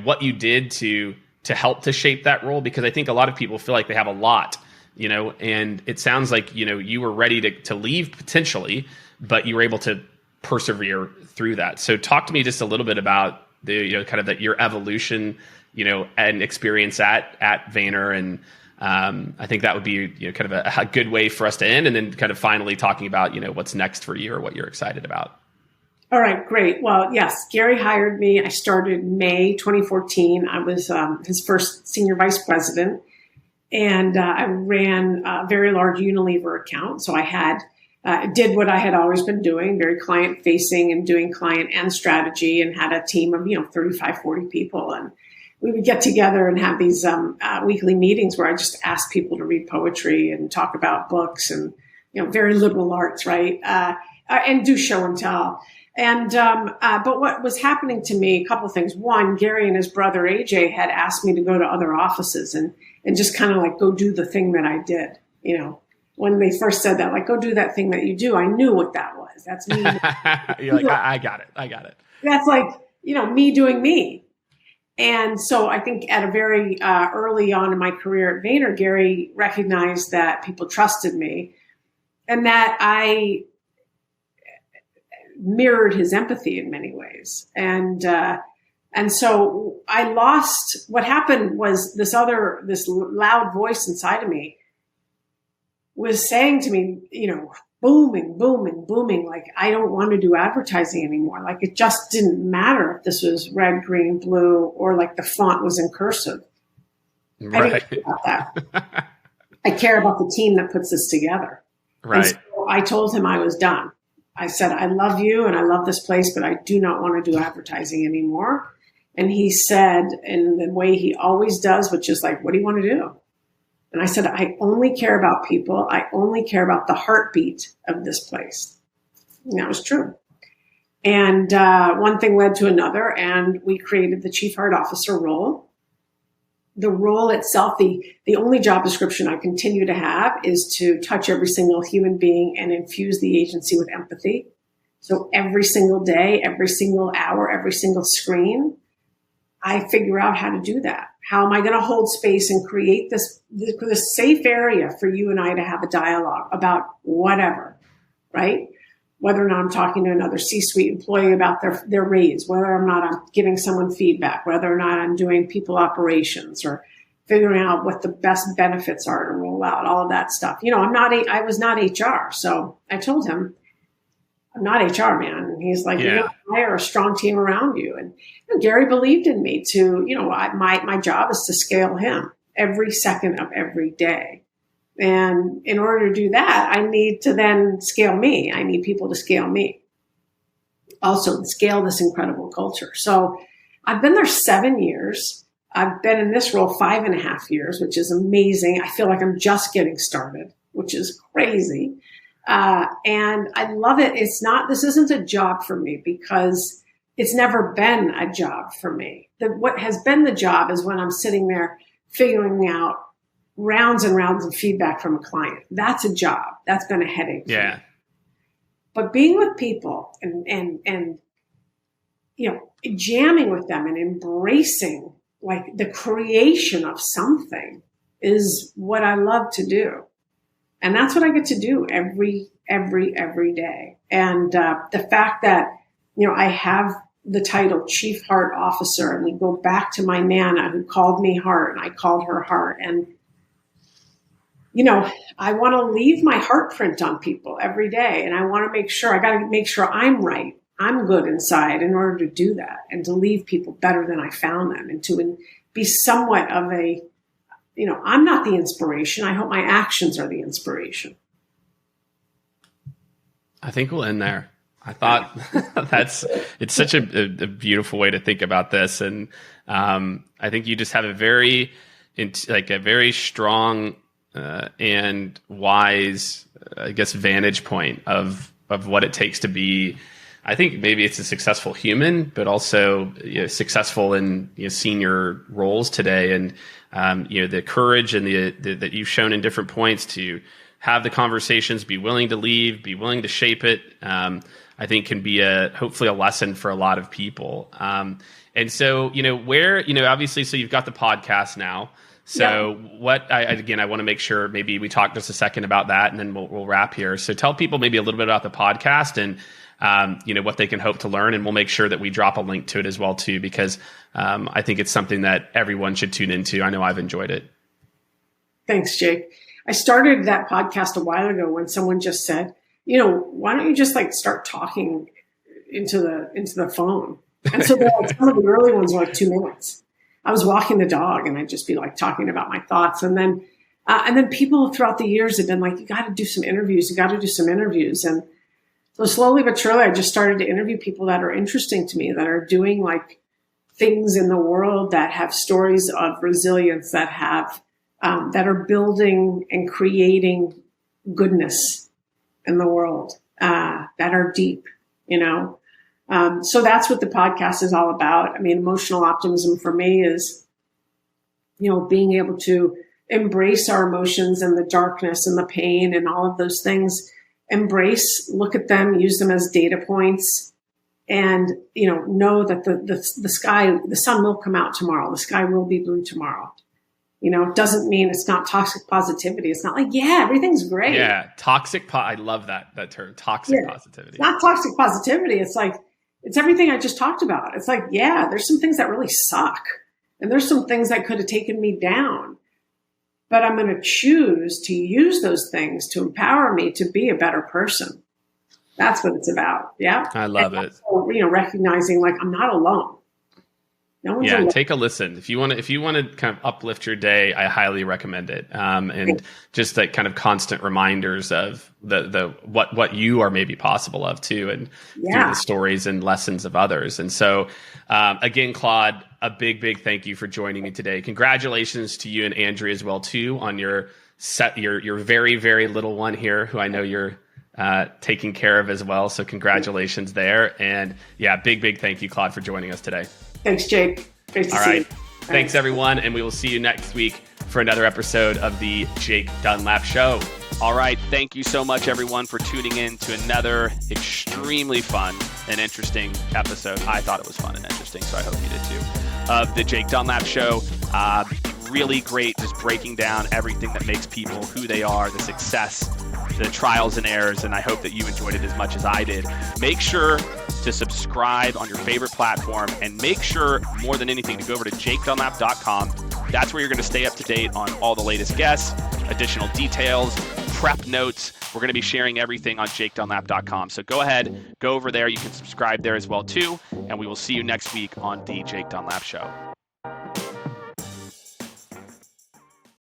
what you did to help to shape that role, because I think a lot of people feel like they have a lot, and it sounds like, you were ready to leave potentially, but you were able to persevere through that. So talk to me just a little bit about the, kind of your evolution, and experience at Vayner. And I think that would be, kind of a good way for us to end, and then kind of finally talking about, what's next for you or what you're excited about. All right, great. Well, yes, Gary hired me. I started May 2014. I was his first senior vice president. And I ran a very large Unilever account. So I did what I had always been doing, very client facing and doing client and strategy, and had a team of, 35, 40 people. And we would get together and have these weekly meetings where I just asked people to read poetry and talk about books and, very liberal arts, right? And do show and tell. And, but what was happening to me, a couple of things. One, Gary and his brother AJ had asked me to go to other offices and just kind of go do the thing that I did. When they first said that, go do that thing that you do, I knew what that was. That's me. You're like, I got it. That's me doing me. And so I think at a very early on in my career at Vayner, Gary recognized that people trusted me and that I mirrored his empathy in many ways. And so I lost, what happened was this loud voice inside of me was saying to me, booming, I don't want to do advertising anymore. It just didn't matter if this was red, green, blue, or the font was in cursive. Right. I didn't care about that. I care about the team that puts this together. Right. And so I told him I was done. I said, I love you and I love this place, but I do not want to do advertising anymore. And he said, in the way he always does, which is what do you want to do? And I said, I only care about people. I only care about the heartbeat of this place. And that was true. And one thing led to another, and we created the Chief Heart Officer role. The role itself, the only job description I continue to have is to touch every single human being and infuse the agency with empathy. So every single day, every single hour, every single screen, I figure out how to do that. How am I going to hold space and create this safe area for you and I to have a dialogue about whatever, right? Whether or not I'm talking to another C-suite employee about their raise, whether or not I'm giving someone feedback, whether or not I'm doing people operations or figuring out what the best benefits are to roll out, all of that stuff. You know, I was not HR. So I told him, I'm not HR, man. And he's like, you know, hire a strong team around you. And Gary believed in me to, you know, my job is to scale him every second of every day. And in order to do that, I need to then scale me. I need people to scale me. Also scale this incredible culture. So I've been there 7 years. I've been in this role 5.5 years, which is amazing. I feel like I'm just getting started, which is crazy. And I love it. This isn't a job for me because it's never been a job for me. What has been the job is when I'm sitting there figuring out rounds and rounds of feedback from a client. That's a job. That's been a headache. Yeah. For me. But being with people and you know, jamming with them and embracing like the creation of something is what I love to do. And that's what I get to do every day. And the fact that, you know, I have the title Chief Heart Officer, and we go back to my Nana who called me Heart, and I called her Heart. And, you know, I want to leave my heart print on people every day. And I want to make sure, I got to make sure I'm right. I'm good inside in order to do that and to leave people better than I found them and to be somewhat of a, you know, I'm not the inspiration. I hope my actions are the inspiration. I think we'll end there. I thought it's such a beautiful way to think about this. And I think you just have a very strong and wise, I guess, vantage point of what it takes to be. I think maybe it's a successful human, but also, you know, successful in, you know, senior roles today. And you know, the courage and that you've shown in different points to have the conversations, be willing to leave, be willing to shape it, I think can be hopefully a lesson for a lot of people. And so, you know, obviously, so you've got the podcast now. So I want to make sure maybe we talk just a second about that, and then we'll wrap here. So tell people maybe a little bit about the podcast and, you know, what they can hope to learn, and we'll make sure that we drop a link to it as well too, because I think it's something that everyone should tune into. I know I've enjoyed it. Thanks, Jake. I started that podcast a while ago when someone just said, you know, why don't you just like start talking into the phone? And so some of the early ones were like 2 minutes. I was walking the dog and I'd just be like talking about my thoughts. And then people throughout the years have been like, you got to do some interviews. You got to do some interviews. And so slowly but surely, I just started to interview people that are interesting to me, that are doing like things in the world, that have stories of resilience, that have that are building and creating goodness in the world, that are deep, you know. So that's what the podcast is all about. I mean, emotional optimism for me is, you know, being able to embrace our emotions and the darkness and the pain and all of those things. Embrace, look at them, use them as data points, and, you know that the sun will come out tomorrow. The sky will be blue tomorrow. You know, it doesn't mean it's not toxic positivity. It's not like, yeah, everything's great. Yeah, I love that term, toxic positivity. It's not toxic positivity. It's like, it's everything I just talked about. It's like, yeah, there's some things that really suck, and there's some things that could have taken me down. But I'm going to choose to use those things to empower me to be a better person. That's what it's about. Yeah. I love it. Also, you know, recognizing like I'm not alone. No one's alone. Take a listen. If you want to kind of uplift your day, I highly recommend it. And just like kind of constant reminders of the what you are maybe possible of too, and through the stories and lessons of others. And so, again, Claude, a big thank you for joining me today. Congratulations to you and Andrea as well too on your very, very little one here, who I know you're taking care of as well. So congratulations there. And yeah, big thank you, Claude, for joining us today. Thanks, Jake. Great to see you. Thanks everyone. And we will see you next week for another episode of the Jake Dunlap Show. All right. Thank you so much, everyone, for tuning in to another extremely fun and interesting episode. I thought it was fun and interesting, so I hope you did too, of the Jake Dunlap Show. Really great, just breaking down everything that makes people who they are, the success, the trials and errors, and I hope that you enjoyed it as much as I did. Make sure to subscribe on your favorite platform, and make sure, more than anything, to go over to jakedunlap.com. That's where you're going to stay up to date on all the latest guests, additional details, prep notes. We're going to be sharing everything on jakedunlap.com. So go ahead, go over there. You can subscribe there as well too, and we will see you next week on the Jake Dunlap Show.